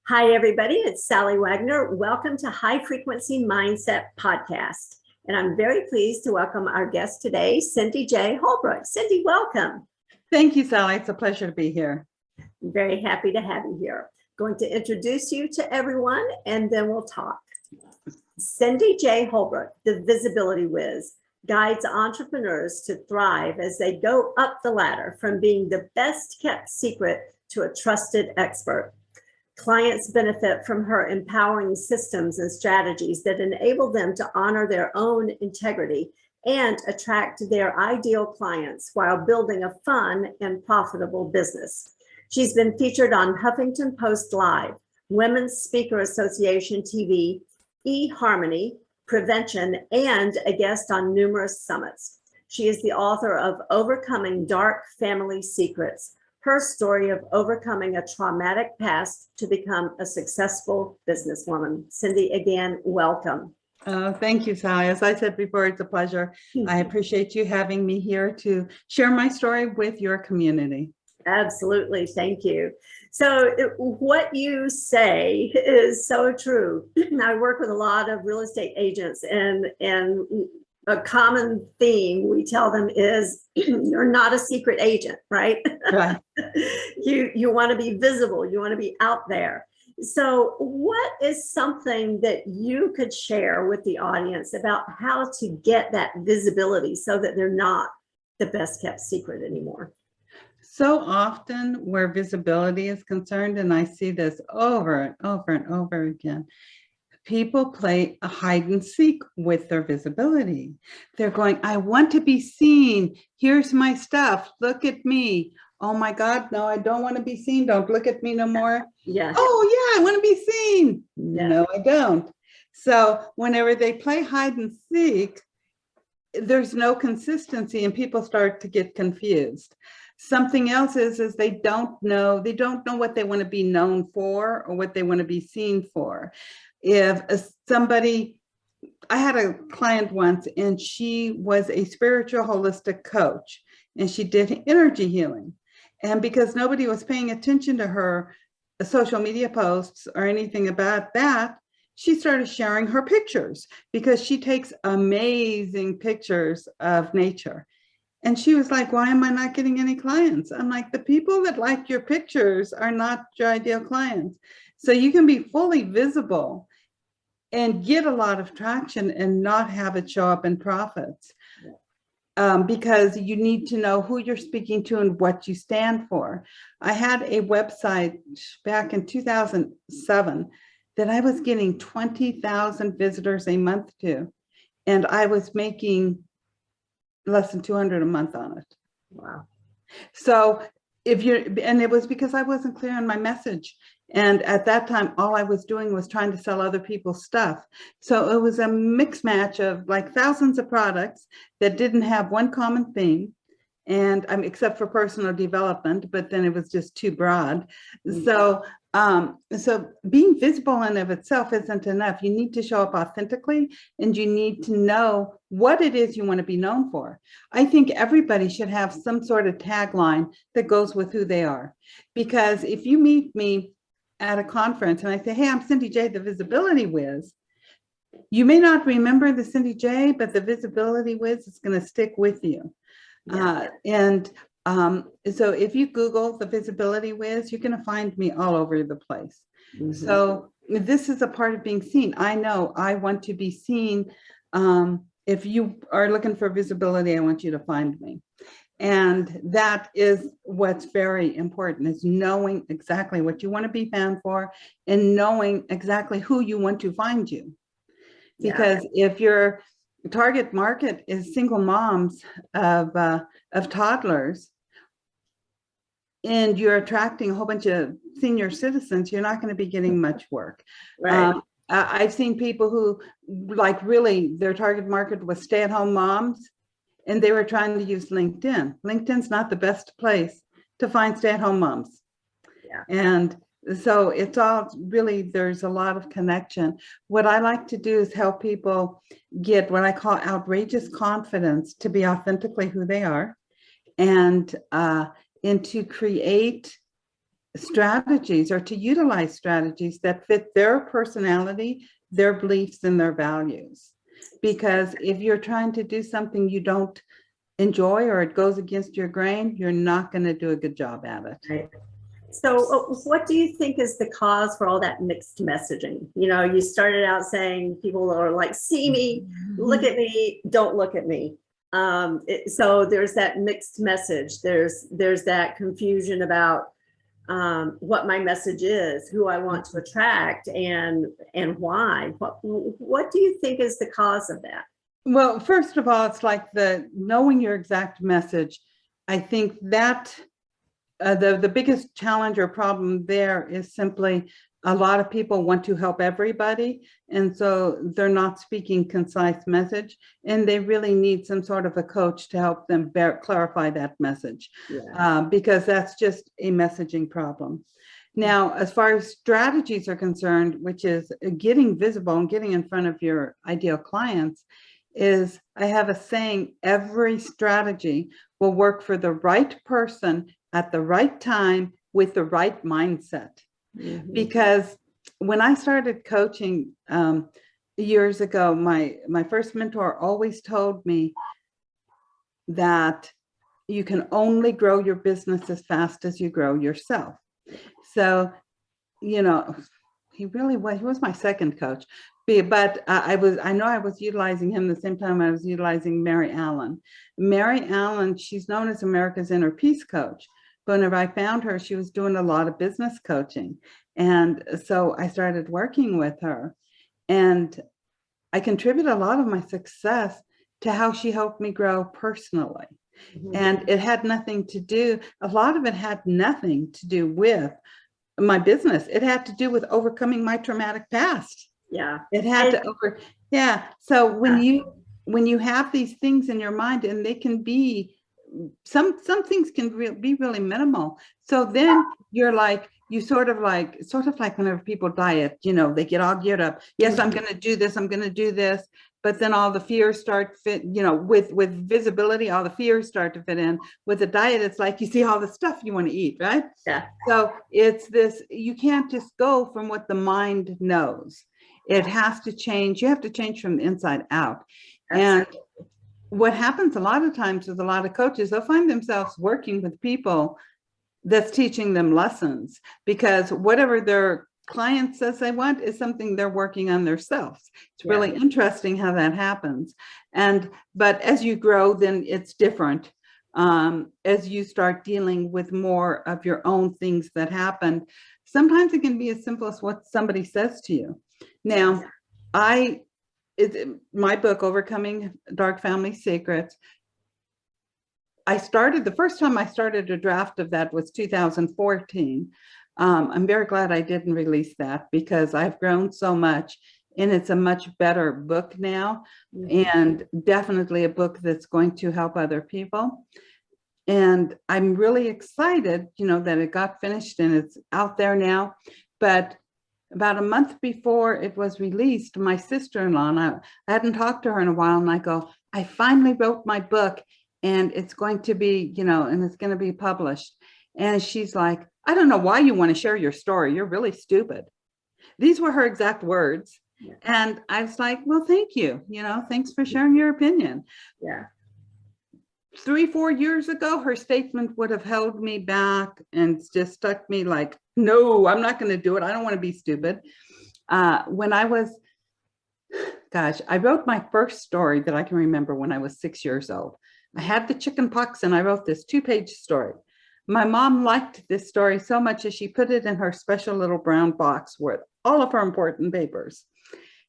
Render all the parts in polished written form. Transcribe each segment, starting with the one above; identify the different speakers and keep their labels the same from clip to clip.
Speaker 1: Hi, everybody. It's Sallie Wagner. Welcome to High Frequency Mindset Podcast. And I'm very pleased to welcome our guest today, Cindy J Holbrook. Cindy, welcome.
Speaker 2: Thank you, Sallie. It's a pleasure to be here.
Speaker 1: I'm very happy to have you here. Going to introduce you to everyone, and then we'll talk. Cindy J Holbrook, the Visibility Whiz, guides entrepreneurs to thrive as they go up the ladder from being the best kept secret to a trusted expert. Clients benefit from her empowering systems and strategies that enable them to honor their own integrity and attract their ideal clients while building a fun and profitable business. She's been featured on Huffington Post Live, Women's Speaker Association TV, eHarmony, Prevention, and a guest on numerous summits. She is the author of Overcoming Dark Family Secrets, her story of overcoming a traumatic past to become a successful businesswoman. Cindy, again, welcome.
Speaker 2: Thank you, Sallie. As I said before, it's a pleasure. I appreciate you having me here to share my story with your community.
Speaker 1: Absolutely. Thank you. So what you say is so true. I work with a lot of real estate agents, and a common theme we tell them is you're not a secret agent, right?
Speaker 2: Right.
Speaker 1: You want to be visible. You want to be out there. So what is something that you could share with the audience about how to get that visibility so that they're not the best kept secret anymore?
Speaker 2: So often where visibility is concerned, and I see this over and over and over again, people play a hide and seek with their visibility. They're going, I want to be seen. Here's my stuff. Look at me. Oh my God, no, I don't want to be seen. Don't look at me no more.
Speaker 1: Yeah.
Speaker 2: Oh yeah, I want to be seen.
Speaker 1: Yeah.
Speaker 2: No, I don't. So whenever they play hide and seek, there's no consistency and people start to get confused. Something else is they don't know what they want to be known for or what they want to be seen for. If I had a client once and she was a spiritual holistic coach and she did energy healing. And because nobody was paying attention to her social media posts or anything about that, she started sharing her pictures because she takes amazing pictures of nature. And she was like, why am I not getting any clients? I'm like, the people that like your pictures are not your ideal clients. So you can be fully visible and get a lot of traction and not have it show up in profits. Because you need to know who you're speaking to and what you stand for. I had a website back in 2007 that I was getting 20,000 visitors a month to, and I was making less than 200 a month on it.
Speaker 1: Wow.
Speaker 2: So and it was because I wasn't clear on my message. And at that time, all I was doing was trying to sell other people's stuff. So it was a mix match of like thousands of products that didn't have one common theme, and except for personal development, but then it was just too broad. So being visible in of itself isn't enough. You need to show up authentically, and you need to know what it is you want to be known for. I think everybody should have some sort of tagline that goes with who they are. Because if you meet me at a conference and I say, hey, I'm Cindy J, the Visibility Whiz, you may not remember the Cindy J, but the Visibility Whiz is going to stick with you. Yeah. So if you Google the Visibility Whiz, you're going to find me all over the place. Mm-hmm. So this is a part of being seen. I know I want to be seen. If you are looking for visibility, I want you to find me. And that is what's very important, is knowing exactly what you want to be found for and knowing exactly who you want to find you. Because if your target market is single moms of toddlers and you're attracting a whole bunch of senior citizens, you're not going to be getting much work. Right. I've seen people who like really their target market was stay-at-home moms, and they were trying to use LinkedIn. LinkedIn's not the best place to find stay-at-home moms. Yeah. And so it's all really, there's a lot of connection. What I like to do is help people get what I call outrageous confidence to be authentically who they are, and to create strategies or to utilize strategies that fit their personality, their beliefs, and their values. Because if you're trying to do something you don't enjoy or it goes against your grain, you're not going to do a good job at it.
Speaker 1: Right. So what do you think is the cause for all that mixed messaging? You know, you started out saying people are like, see me, look at me, don't look at me. So there's that mixed message. There's that confusion about what my message is, who I want to attract, and why. What do you think is the cause of that?
Speaker 2: Well, first of all, it's like the knowing your exact message. I think that the biggest challenge or problem there is simply a lot of people want to help everybody, and so they're not speaking concise message, and they really need some sort of a coach to help them clarify that message, because that's just a messaging problem. Now, as far as strategies are concerned, which is getting visible and getting in front of your ideal clients, is I have a saying, every strategy will work for the right person at the right time with the right mindset. Because when I started coaching years ago, my first mentor always told me that you can only grow your business as fast as you grow yourself. So, you know, he was my second coach. But I know I was utilizing him the same time I was utilizing Mary Allen. Mary Allen, she's known as America's Inner Peace Coach. But whenever I found her, she was doing a lot of business coaching. And so I started working with her. And I contribute a lot of my success to how she helped me grow personally. And it had nothing to do, a lot of it had nothing to do with my business. It had to do with overcoming my traumatic past.
Speaker 1: Yeah.
Speaker 2: It had to So when you have these things in your mind, and they can be, some things can be really minimal. So then you're like, you sort of like whenever people diet, you know, they get all geared up. Yes, I'm going to do this. I'm going to do this. But then all the fears start fit, you know, with visibility, all the fears start to fit in. With a diet, it's like you see all the stuff you want to eat, right?
Speaker 1: Yeah.
Speaker 2: So it's this, you can't just go from what the mind knows. It has to change. You have to change from the inside out. And what happens a lot of times with a lot of coaches, they'll find themselves working with people that's teaching them lessons, because whatever their client says they want is something they're working on themselves. It's really interesting how that happens. But as you grow, then it's different. As you start dealing with more of your own things that happen, sometimes it can be as simple as what somebody says to you. Now, my book, Overcoming Dark Family Secrets, the first time I started a draft of that was 2014. I'm very glad I didn't release that, because I've grown so much, and it's a much better book now, and definitely a book that's going to help other people. And I'm really excited, you know, that it got finished and it's out there now. But about a month before it was released, my sister-in-law, and I hadn't talked to her in a while, and I go, I finally wrote my book, and it's going to be, you know, and it's going to be published. And she's like, I don't know why you want to share your story. You're really stupid. These were her exact words. Yeah. And I was like, well, thank you. You know, thanks for sharing your opinion.
Speaker 1: Yeah.
Speaker 2: 3-4 years ago, her statement would have held me back and just stuck me like, no, I'm not going to do it. I don't want to be stupid. When I was, I wrote my first story that I can remember when I was 6 years old. I had the chicken pox, and I wrote this 2-page story. My mom liked this story so much that she put it in her special little brown box with all of her important papers.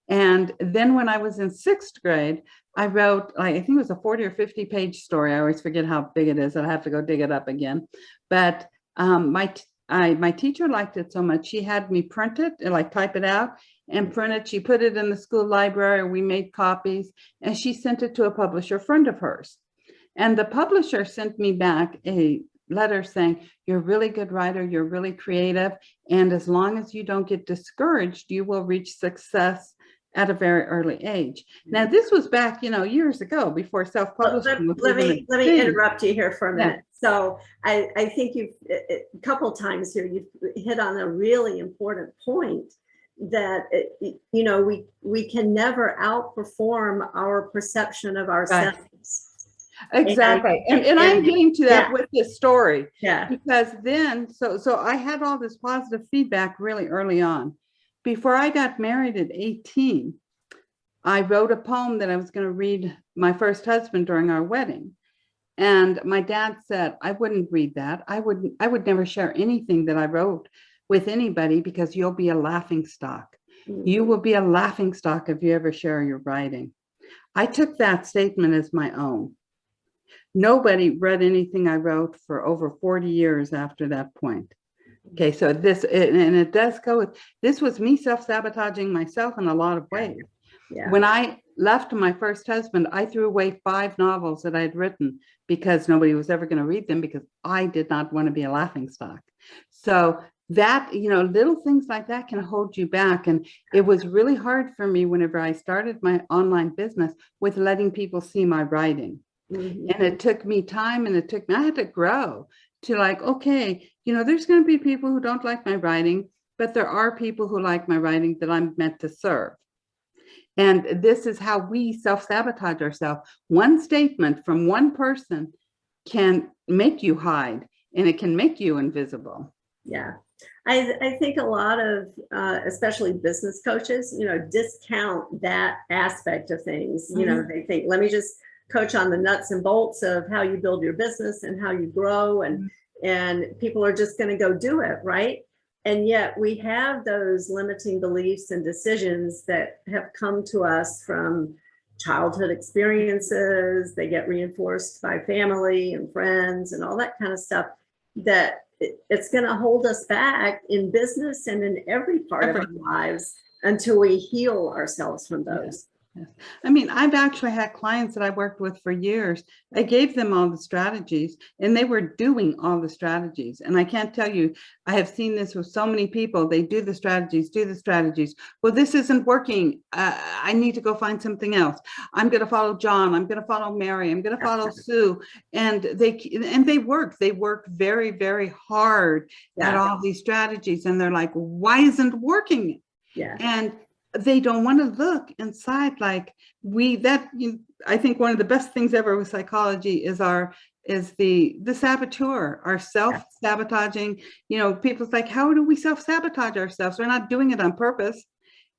Speaker 2: And then when I was in 6th grade, I wrote, I think it was a 40 or 50-page story. I always forget how big it is. I'll have to go dig it up again. But my teacher liked it so much, she had me print it and like type it out and print it. She put it in the school library. We made copies, and she sent it to a publisher friend of hers. And the publisher sent me back a letter saying, you're a really good writer, you're really creative, and as long as you don't get discouraged, you will reach success at a very early age. Now, this was back, years ago before self-publishing was
Speaker 1: Let
Speaker 2: even
Speaker 1: me
Speaker 2: a thing.
Speaker 1: interrupt you here for a
Speaker 2: Yeah.
Speaker 1: minute. So I think you've a couple times here you've hit on a really important point that we can never outperform our perception of ourselves.
Speaker 2: Exactly. And I'm getting to that with this story.
Speaker 1: Yeah.
Speaker 2: Because then, so I had all this positive feedback really early on. Before I got married at 18, I wrote a poem that I was going to read my first husband during our wedding. And my dad said, I wouldn't read that. I would never share anything that I wrote with anybody because you'll be a laughing stock. You will be a laughing stock if you ever share your writing. I took that statement as my own. Nobody read anything I wrote for over 40 years after that point. Okay, so it does go with, this was me self-sabotaging myself in a lot of ways.
Speaker 1: Yeah.
Speaker 2: When I left my first husband, I threw away 5 novels that I'd written because nobody was ever going to read them because I did not want to be a laughingstock. So that, little things like that can hold you back. And it was really hard for me whenever I started my online business with letting people see my writing. And it took me time, and I had to grow to like, okay, there's going to be people who don't like my writing, but there are people who like my writing that I'm meant to serve. And this is how we self-sabotage ourselves. One statement from one person can make you hide, and it can make you invisible.
Speaker 1: Yeah. I think a lot of, especially business coaches, discount that aspect of things. They think, let me just coach on the nuts and bolts of how you build your business and how you grow, and people are just going to go do it, right? And yet we have those limiting beliefs and decisions that have come to us from childhood experiences. They get reinforced by family and friends and all that kind of stuff, that it's going to hold us back in business and in every part of our lives until we heal ourselves from those.
Speaker 2: Yes. I mean, I've actually had clients that I worked with for years. I gave them all the strategies, and they were doing all the strategies. And I can't tell you, I have seen this with so many people. They do the strategies. Well, this isn't working. I need to go find something else. I'm going to follow John. I'm going to follow Mary. I'm going to follow Sue. And they work. They work very, very hard at all these strategies. And they're like, why isn't it working?
Speaker 1: Yeah.
Speaker 2: And they don't want to look inside. Like I think one of the best things ever with psychology is the saboteur, our self-sabotaging. People's like, how do we self-sabotage ourselves? We're not doing it on purpose.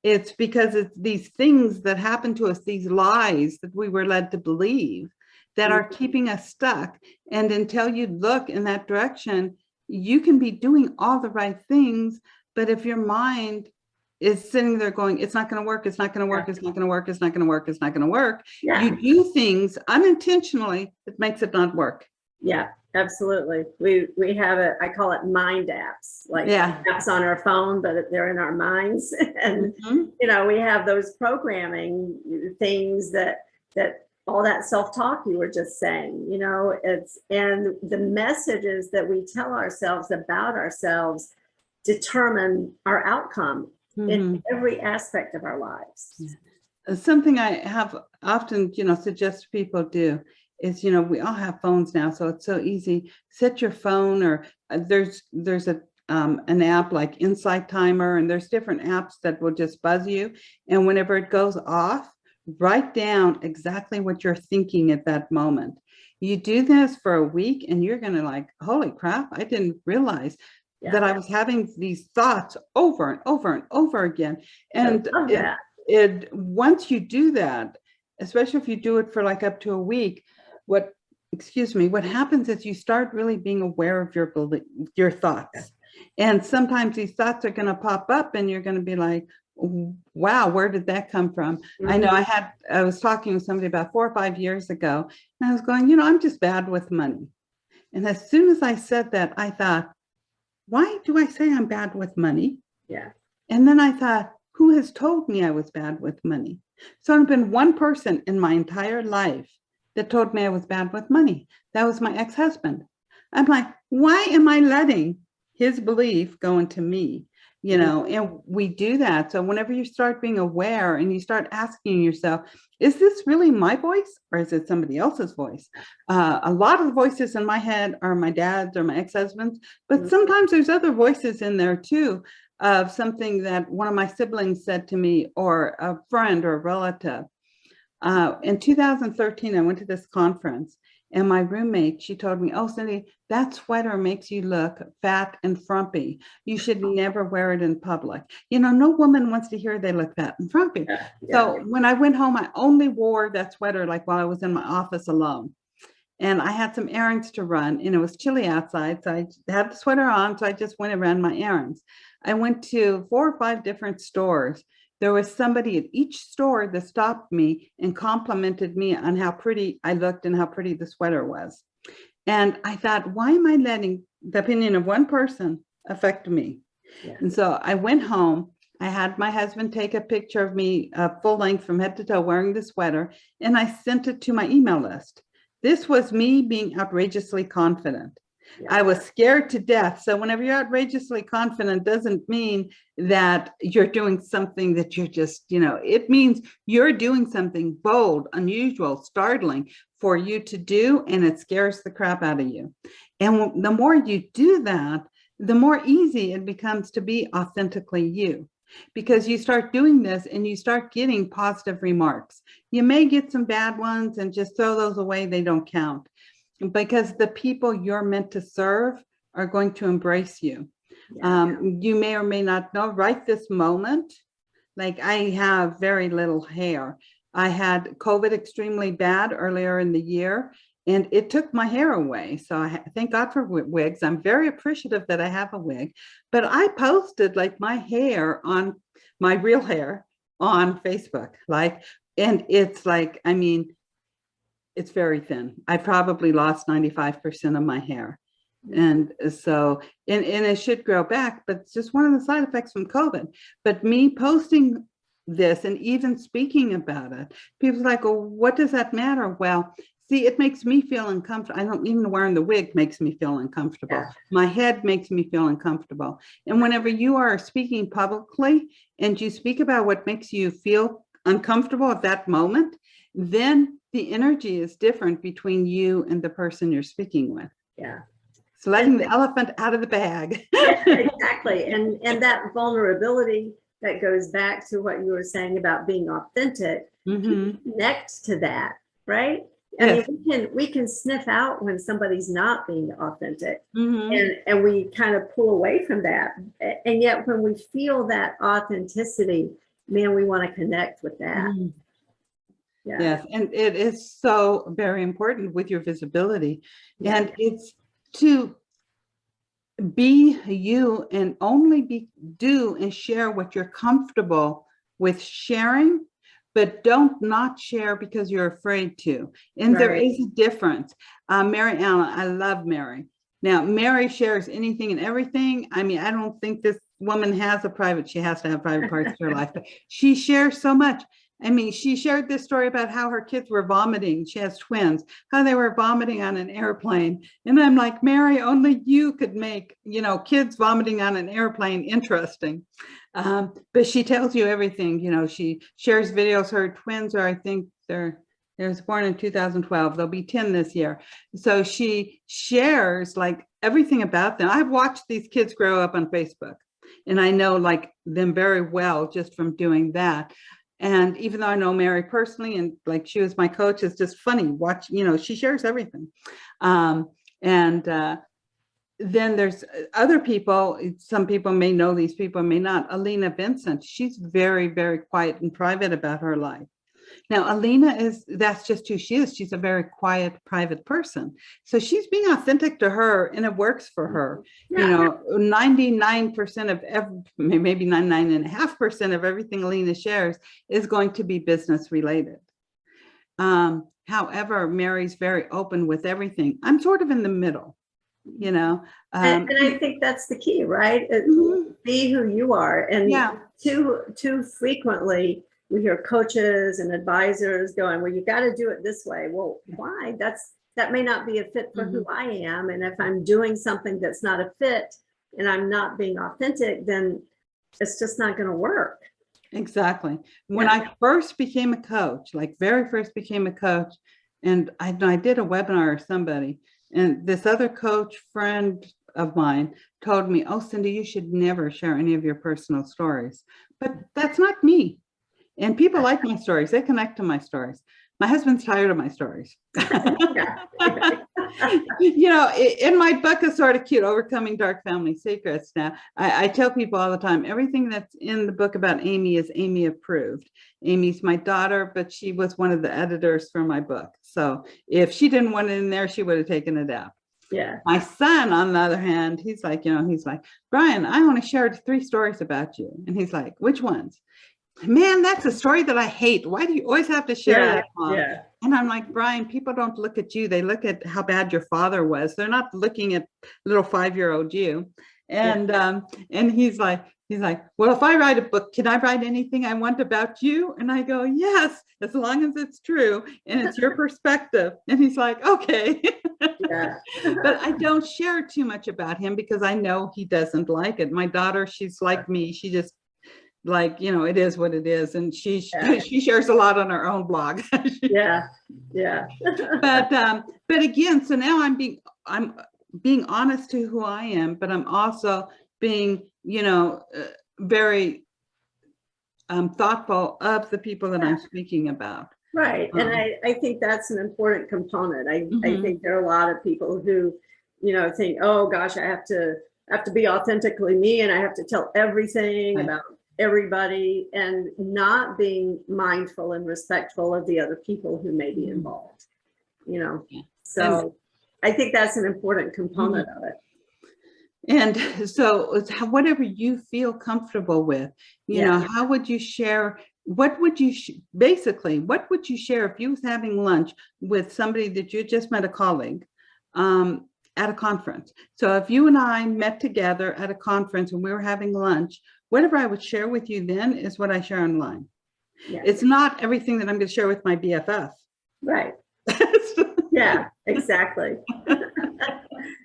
Speaker 2: It's because it's these things that happen to us, these lies that we were led to believe that are keeping us stuck. And until you look in that direction, you can be doing all the right things. But if your mind is sitting there going, it's not going to work, it's not going to work, it's not going to work, it's not going to work, it's not going to work. Yeah. You do things unintentionally that makes it not work.
Speaker 1: Yeah, absolutely. We have I call it mind apps, like apps on our phone, but they're in our minds. And, we have those programming things that all that self-talk you were just saying, and the messages that we tell ourselves about ourselves determine our outcome in every aspect of our lives.
Speaker 2: Something I have often, suggest people do is, we all have phones now, so it's so easy. Set your phone, or there's an app like Insight Timer, and there's different apps that will just buzz you. And whenever it goes off, write down exactly what you're thinking at that moment. You do this for a week, and you're going to like, holy crap, I didn't realize that I was having these thoughts over and over and over again. And once you do that, especially if you do it for like up to a week, what happens is you start really being aware of your thoughts. And sometimes these thoughts are going to pop up, and you're going to be like, wow, where did that come from? I know I was talking with somebody about 4 or 5 years ago, and I was going, I'm just bad with money. And as soon as I said that, I thought, why do I say I'm bad with money?
Speaker 1: Yeah.
Speaker 2: And then I thought, who has told me I was bad with money? So I've been one person in my entire life that told me I was bad with money. That was my ex-husband. I'm like, why am I letting his belief go into me? you know, and we do that. So whenever you start being aware and you start asking yourself, is this really my voice or is it somebody else's voice? A lot of the voices in my head are my dad's or my ex-husband's, but sometimes there's other voices in there too, of something that one of my siblings said to me, or a friend or a relative. In 2013, I went to this conference and my roommate, she told me, oh, Cindy, that sweater makes you look fat and frumpy. You should never wear it in public. You know, no woman wants to hear they look fat and frumpy.
Speaker 1: Yeah.
Speaker 2: So when I went home, I only wore that sweater like while I was in my office alone. And I had some errands to run and it was chilly outside. So I had the sweater on. So I just went and ran my errands. I went to 4 or 5 different stores. There was somebody at each store that stopped me and complimented me on how pretty I looked and how pretty the sweater was. And I thought, why am I letting the opinion of one person affect me?
Speaker 1: Yeah.
Speaker 2: And so I went home. I had my husband take a picture of me full length from head to toe wearing the sweater, and I sent it to my email list. This was me being outrageously confident.
Speaker 1: Yeah.
Speaker 2: I was scared to death. So whenever you're outrageously confident, doesn't mean that you're doing something that you're just, you know, it means you're doing something bold, unusual, startling for you to do, and it scares the crap out of you. And the more you do that, the more easy it becomes to be authentically you, because you start doing this and you start getting positive remarks. You may get some bad ones and just throw those away. They don't count, because the people you're meant to serve are going to embrace you.
Speaker 1: Yeah.
Speaker 2: You may or may not know right this moment, like I have very little hair. I had COVID extremely bad earlier in the year, and it took my hair away. So I thank God for wigs. I'm very appreciative that I have a wig, but I posted like my hair on my real hair on Facebook, like, and it's like, I mean, it's very thin. I probably lost 95% of my hair. And so, and it should grow back, but it's just one of the side effects from COVID. But me posting this and even speaking about it, people's like, well, what does that matter? Well, see, it makes me feel uncomfortable. I don't even wearing the wig makes me feel uncomfortable.
Speaker 1: Yeah.
Speaker 2: My head makes me feel uncomfortable. And whenever you are speaking publicly and you speak about what makes you feel uncomfortable at that moment, then the energy is different between you and the person you're speaking with.
Speaker 1: Yeah.
Speaker 2: So letting the elephant out of the bag.
Speaker 1: Yeah, exactly. And that vulnerability that goes back to what you were saying about being authentic, connect to that, right?
Speaker 2: Yes.
Speaker 1: I mean, we can sniff out when somebody's not being authentic,
Speaker 2: Mm-hmm.
Speaker 1: and we kind of pull away from that. And yet when we feel that authenticity, man, we want to connect with that.
Speaker 2: Mm-hmm.
Speaker 1: Yeah.
Speaker 2: Yes, and it is so very important with your visibility.
Speaker 1: Yeah.
Speaker 2: And it's to be you and only do and share what you're comfortable with sharing, but don't not share because you're afraid to. And there
Speaker 1: Right.
Speaker 2: is a difference. Mary Allen, I love Mary. Now, Mary shares anything and everything. I mean, I don't think this woman has a private, she has to have private parts of her life, but she shares so much. I mean, she shared this story about how her kids were vomiting. She has twins, how they were vomiting on an airplane. And I'm like, Mary, only you could make, you know, kids vomiting on an airplane interesting. But she tells you everything. You know, she shares videos. Her twins are, I think they was born in 2012. They'll be 10 this year. So she shares like everything about them. I've watched these kids grow up on Facebook, and I know like them very well just from doing that. And even though I know Mary personally, and like she was my coach, it's just funny watch, you know, she shares everything. Then there's other people, some people may know these people, may not. Alina Vincent, she's very, very quiet and private about her life. Now, Alina that's just who she is. She's a very quiet, private person. So she's being authentic to her, and it works for her.
Speaker 1: Yeah.
Speaker 2: You know, 99% of maybe 99.5% of everything Alina shares is going to be business related. However, Mary's very open with everything. I'm sort of in the middle, you know.
Speaker 1: And I think that's the key, right? Be who you are. And
Speaker 2: yeah.
Speaker 1: too frequently, we hear coaches and advisors going, well, you got to do it this way. Well, why? That may not be a fit for who I am. And if I'm doing something that's not a fit and I'm not being authentic, then it's just not going to work.
Speaker 2: Exactly. When
Speaker 1: Yeah.
Speaker 2: I first became a coach, like very first became a coach, and I did a webinar or somebody, and this other coach friend of mine told me, "Oh, Cindy, you should never share any of your personal stories." But that's not me. And people like my stories. They connect to my stories. My husband's tired of my stories.
Speaker 1: Yeah.
Speaker 2: You know, in my book is sort of cute, Overcoming Dark Family Secrets. Now, I tell people all the time, everything that's in the book about Amy is Amy approved. Amy's my daughter, but she was one of the editors for my book. So if she didn't want it in there, she would have taken it out.
Speaker 1: Yeah.
Speaker 2: My son, on the other hand, he's like, Brian, I only shared 3 stories about you. And he's like, which ones? Man, that's a story that I hate. Why do you always have to share that, Mom?
Speaker 1: Yeah.
Speaker 2: And I'm like, Brian, people don't look at you. They look at how bad your father was. They're not looking at little 5-year-old you. And he's like, well, if I write a book, can I write anything I want about you? And I go, yes, as long as it's true and it's your perspective. And he's like, okay.
Speaker 1: Yeah.
Speaker 2: But I don't share too much about him because I know he doesn't like it. My daughter, she's like me. She just it is what it is. And she shares a lot on her own blog.
Speaker 1: Yeah. Yeah.
Speaker 2: But again, so now I'm being honest to who I am, but I'm also being, very thoughtful of the people that I'm speaking about.
Speaker 1: Right. And I think that's an important component. I think there are a lot of people who, think, oh gosh, I have to be authentically me and I have to tell everything about everybody, and not being mindful and respectful of the other people who may be involved, So I think that's an important component of it.
Speaker 2: And so it's whatever you feel comfortable with, how would you share? What would you what would you share if you was having lunch with somebody that you just met, a colleague, at a conference? So if you and I met together at a conference and we were having lunch, whatever I would share with you then is what I share online. Yeah. It's not everything that I'm going to share with my BFF.
Speaker 1: Right. Yeah, exactly.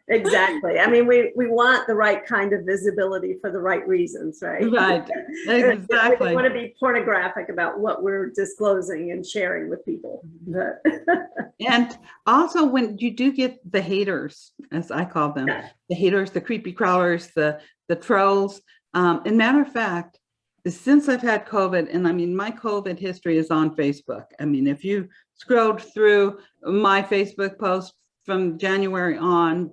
Speaker 1: Exactly. I mean, we want the right kind of visibility for the right reasons, right?
Speaker 2: Right. Exactly.
Speaker 1: We want to be pornographic about what we're disclosing and sharing with people.
Speaker 2: And also, when you do get the haters, as I call them, the haters, the creepy crawlers, the trolls. And matter of fact, since I've had COVID, and I mean, my COVID history is on Facebook. I mean, if you scrolled through my Facebook post from January on,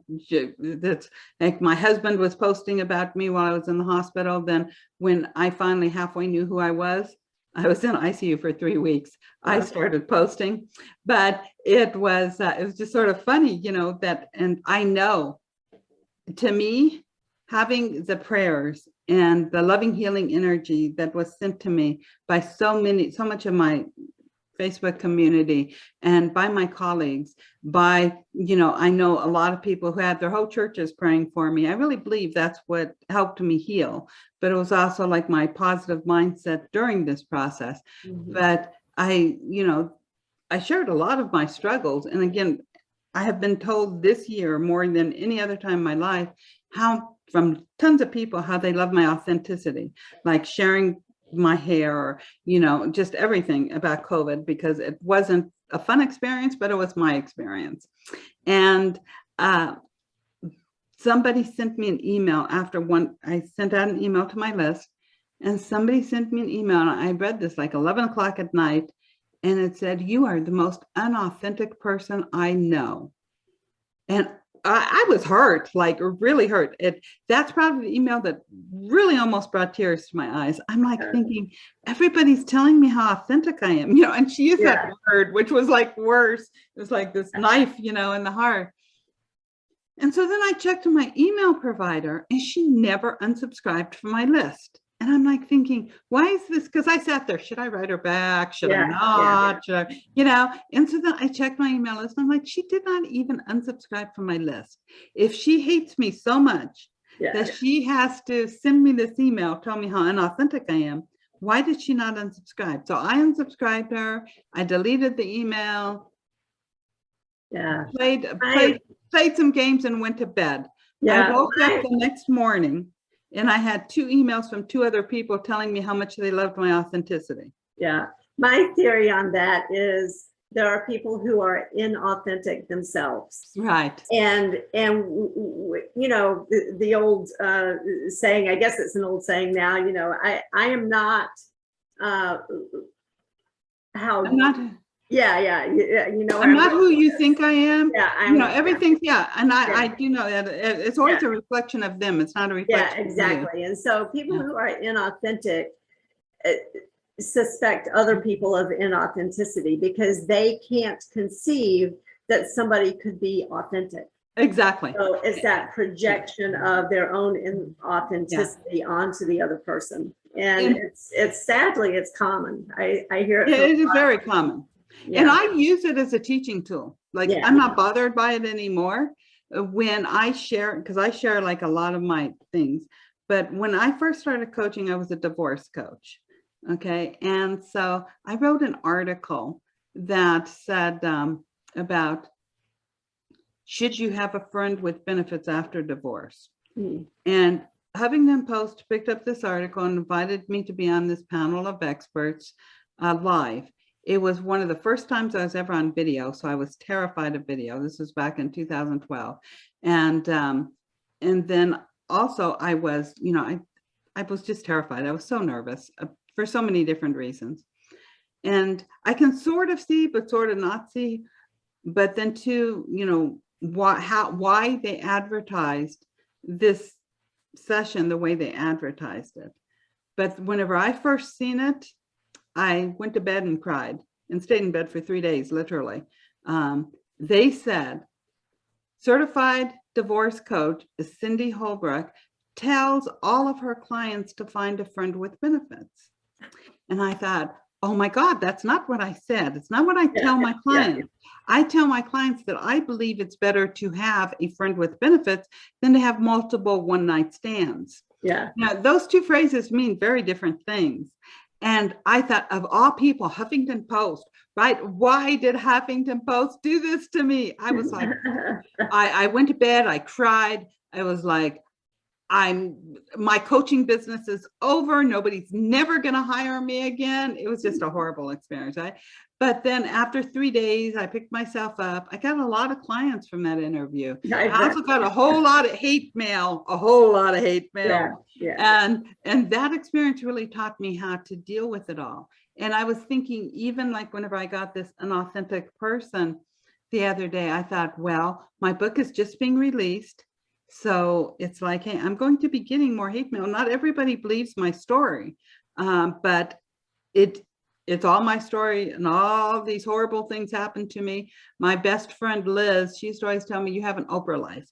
Speaker 2: that's like my husband was posting about me while I was in the hospital. Then when I finally halfway knew who I was in ICU for 3 weeks. I started posting, but it was just sort of funny, that, and I know, to me, having the prayers and the loving healing energy that was sent to me by so much of my Facebook community and by my colleagues, by, I know a lot of people who had their whole churches praying for me. I really believe that's what helped me heal, but it was also like my positive mindset during this process. But I shared a lot of my struggles. And again, I have been told this year more than any other time in my life, from tons of people, how they love my authenticity, like sharing my hair, or, just everything about COVID, because it wasn't a fun experience, but it was my experience. And somebody sent me an email I sent out an email to my list, and somebody sent me an email, and I read this like 11 o'clock at night, and it said, "You are the most unauthentic person I know." And I was hurt, like really hurt. That's probably the email that really almost brought tears to my eyes. I'm like thinking, everybody's telling me how authentic I am, and she used that word, which was like worse. It was like this knife, in the heart. And so then I checked my email provider, and she never unsubscribed from my list. And I'm like thinking, why is this? Because I sat there, should I write her back? Should I not? Should I, and so then I checked my email list. And I'm like, she did not even unsubscribe from my list. If she hates me so much that she has to send me this email, tell me how unauthentic I am, why did she not unsubscribe? So I unsubscribed her. I deleted the email. Yeah. Played some games and went to bed. I woke up the next morning And I had 2 emails from 2 other people telling me how much they loved my authenticity.
Speaker 1: Yeah. My theory on that is there are people who are inauthentic themselves.
Speaker 2: Right.
Speaker 1: And you know, the old saying, I guess it's an old saying now, you know, I am not how
Speaker 2: I'm not,
Speaker 1: you know where
Speaker 2: I'm
Speaker 1: I'm
Speaker 2: not
Speaker 1: going
Speaker 2: who
Speaker 1: with
Speaker 2: you
Speaker 1: this.
Speaker 2: think I am.
Speaker 1: Yeah,
Speaker 2: You know, everything. Yeah. And I
Speaker 1: Yeah.
Speaker 2: do know that it's always a reflection of them. It's not a
Speaker 1: Yeah,
Speaker 2: reflection of you.
Speaker 1: exactly. And so people
Speaker 2: Yeah.
Speaker 1: who are inauthentic suspect other people of inauthenticity because they can't conceive that somebody could be authentic.
Speaker 2: Exactly.
Speaker 1: So it's that projection of their own
Speaker 2: Yeah.
Speaker 1: inauthenticity onto the other person. And
Speaker 2: And
Speaker 1: it's sadly, it's common. I hear it
Speaker 2: yeah,
Speaker 1: from
Speaker 2: it is
Speaker 1: a lot.
Speaker 2: very common. And
Speaker 1: Yeah,
Speaker 2: I use it as a teaching tool. Like
Speaker 1: yeah,
Speaker 2: I'm not bothered by it anymore. When I share, because I share like a lot of my things, but when I first started coaching, I was a divorce coach. Okay. And so I wrote an article that said about should you have a friend with benefits after divorce?
Speaker 1: Hmm.
Speaker 2: And Huffington Post picked up this article and invited me to be on this panel of experts live. It was one of the first times I was ever on video, so I was terrified of video. This was back in 2012, and then also I was, you know, I was just terrified. I was so nervous for so many different reasons, and I can sort of see, but sort of not see. But then too, you know, why they advertised this session the way they advertised it. But whenever I first seen it, I went to bed and cried and stayed in bed for 3 days, literally. They said, certified divorce coach Cindy Holbrook tells all of her clients to find a friend with benefits. And I thought, oh my God, that's not what I said. It's not what I tell my clients. I tell my clients that I believe it's better to have a friend with benefits than to have multiple one-night stands.
Speaker 1: Yeah.
Speaker 2: Now, those 2 phrases mean very different things. And I thought, of all people, Huffington Post, right? Why did Huffington Post do this to me? I was like, I went to bed, I cried. I was like, my coaching business is over. Nobody's never going to hire me again. It was just a horrible experience. But then after 3 days, I picked myself up. I got a lot of clients from that interview. I also got a whole lot of hate mail,
Speaker 1: Yeah.
Speaker 2: And that experience really taught me how to deal with it all. And I was thinking, even like whenever I got this unauthentic person the other day, I thought, well, my book is just being released. So it's like, hey, I'm going to be getting more hate mail. Not everybody believes my story, but it's all my story, and all these horrible things happened to me. My best friend, Liz, she used to always tell me, you have an Oprah life.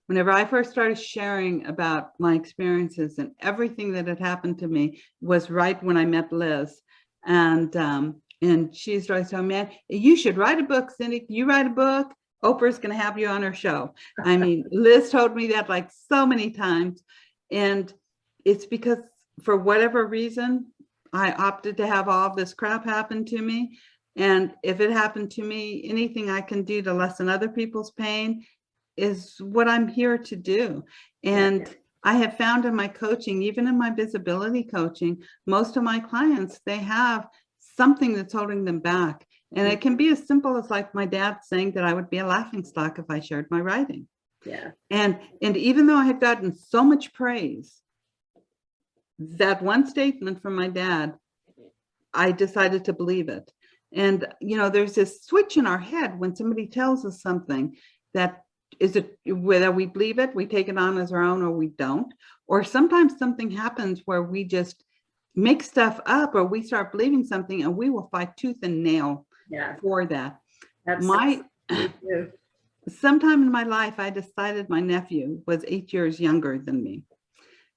Speaker 2: Whenever I first started sharing about my experiences and everything that had happened to me was right when I met Liz. And she used to always tell me, man, you should write a book, Cindy. You write a book, Oprah's going to have you on her show. I mean, Liz told me that like so many times. And it's because for whatever reason, I opted to have all this crap happen to me. And if it happened to me, anything I can do to lessen other people's pain is what I'm here to do. And I have found in my coaching, even in my visibility coaching, most of my clients, they have something that's holding them back. And it can be as simple as like my dad saying that I would be a laughingstock if I shared my writing.
Speaker 1: Yeah.
Speaker 2: And even though I had gotten so much praise, that one statement from my dad, I decided to believe it. And, you know, there's this switch in our head when somebody tells us something that is it, whether we believe it, we take it on as our own, or we don't. Or sometimes something happens where we just make stuff up, or we start believing something, and we will fight tooth and nail for that. Sometime in my life, I decided my nephew was 8 years younger than me.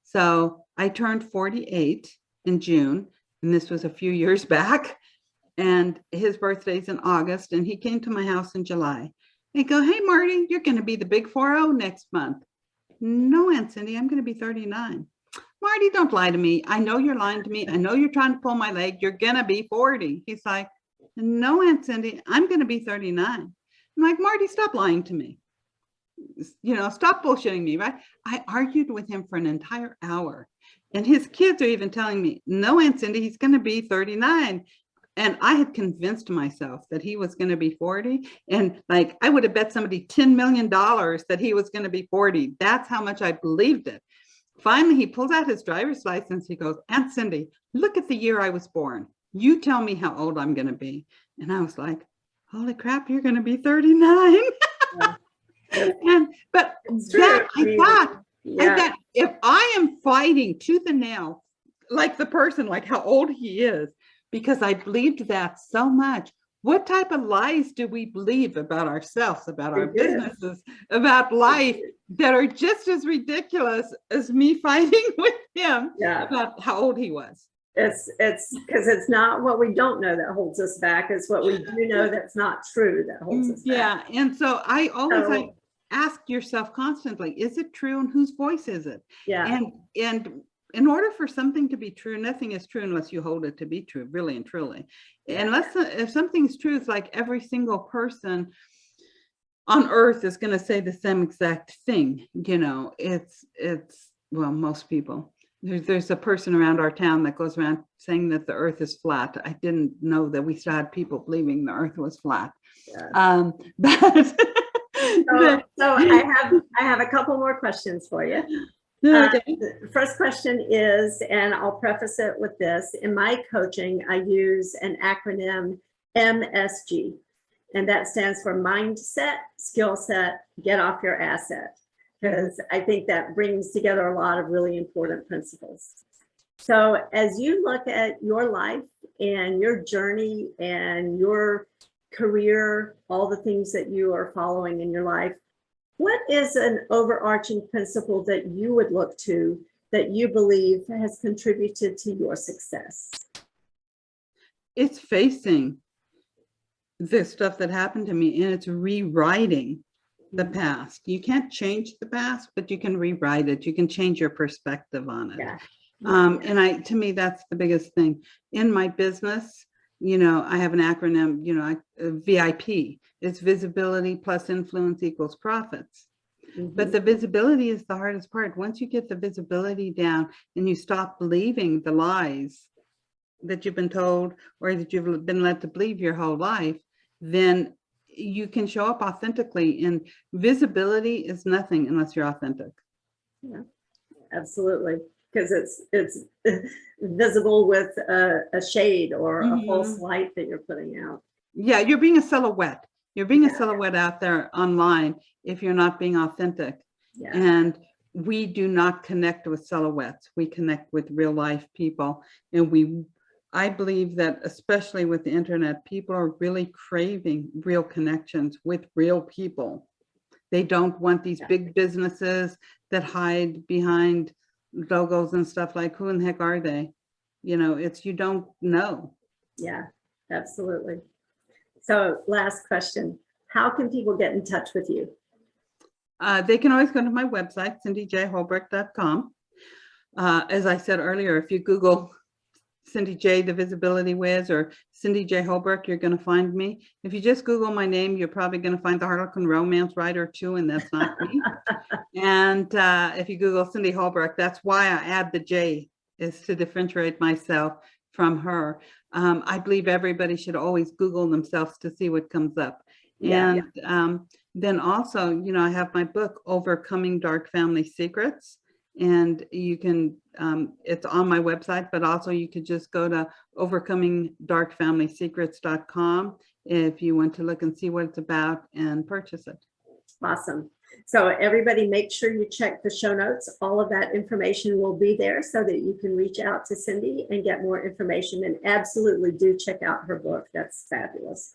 Speaker 2: So I turned 48 in June, and this was a few years back, and his birthday's in August, and he came to my house in July. They go, hey, Marty, you're going to be the big 40 next month. No, Aunt Cindy, I'm going to be 39. Marty, don't lie to me. I know you're lying to me. I know you're trying to pull my leg. You're going to be 40. He's like, no, Aunt Cindy, I'm going to be 39. I'm like, Marty, stop lying to me. stop bullshitting me, right? I argued with him for an entire hour. And his kids are even telling me, no, Aunt Cindy, he's going to be 39. And I had convinced myself that he was going to be 40. And like, I would have bet somebody $10 million that he was going to be 40. That's how much I believed it. Finally, he pulls out his driver's license. He goes, Aunt Cindy, look at the year I was born. You tell me how old I'm going to be. And I was like, holy crap, you're going to be 39. But that, I thought if I am fighting tooth and nail, like the person, like how old he is, because I believed that so much. What type of lies do we believe about ourselves, about our businesses, about life that are just as ridiculous as me fighting with him about how old he was?
Speaker 1: It's because it's not what we don't know that holds us back. It's what we do know that's not true that holds us back.
Speaker 2: Yeah. And so I always ask yourself constantly, is it true and whose voice is it?
Speaker 1: Yeah.
Speaker 2: And in order for something to be true, nothing is true unless you hold it to be true, really and truly. Unless if something's true, it's like every single person on earth is going to say the same exact thing. It's well, most people. There's a person around our town that goes around saying that the earth is flat. I didn't know that we still had people believing the earth was flat.
Speaker 1: Yeah. So I have a couple more questions for you.
Speaker 2: Okay.
Speaker 1: The first question is, and I'll preface it with this, in my coaching, I use an acronym MSG, and that stands for mindset, skill set, get off your asset, because I think that brings together a lot of really important principles. So as you look at your life and your journey and your career, all the things that you are following in your life, what is an overarching principle that you would look to that you believe has contributed to your success?
Speaker 2: It's facing the stuff that happened to me, and it's rewriting the past. You can't change the past, but you can rewrite it. You can change your perspective on it.
Speaker 1: Yeah.
Speaker 2: And to me, that's the biggest thing in my business. I have an acronym, VIP. It's visibility plus influence equals profits. But the visibility is the hardest part. Once you get the visibility down and you stop believing the lies that you've been told or that you've been led to believe your whole life, then you can show up authentically. And visibility is nothing unless you're authentic.
Speaker 1: Yeah, absolutely. Because it's visible with a shade or a false light that you're putting out.
Speaker 2: Yeah, you're being a silhouette. You're being a silhouette out there online if you're not being authentic.
Speaker 1: Yeah.
Speaker 2: And we do not connect with silhouettes. We connect with real life people. And I believe that especially with the internet, people are really craving real connections with real people. They don't want these big businesses that hide behind logos and stuff. Like, who in the heck are they? You don't know.
Speaker 1: Yeah, absolutely. So last question, how can people get in touch with you?
Speaker 2: They can always go to my website, cindyjholbrook.com. As I said earlier, if you Google Cindy J, the Visibility Wiz, or Cindy J Holbrook, you're going to find me. If you just Google my name, you're probably going to find the Harlequin Romance Writer too, and that's not me. And if you Google Cindy Holbrook, that's why I add the J, is to differentiate myself from her. I believe everybody should always Google themselves to see what comes up. And then also, I have my book, Overcoming Dark Family Secrets. And you can, it's on my website, but also you could just go to overcomingdarkfamilysecrets.com if you want to look and see what it's about and purchase it.
Speaker 1: Awesome. So everybody make sure you check the show notes. All of that information will be there so that you can reach out to Cindy and get more information, and absolutely do check out her book. That's fabulous.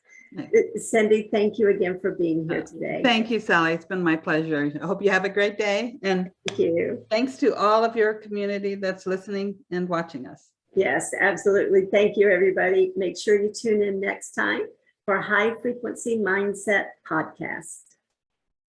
Speaker 1: Cindy, thank you again for being here today.
Speaker 2: Thank you, Sallie. It's been my pleasure. I hope you have a great day. And
Speaker 1: thank you.
Speaker 2: Thanks to all of your community that's listening and watching us.
Speaker 1: Yes, absolutely. Thank you, everybody. Make sure you tune in next time for High Frequency Mindset Podcast.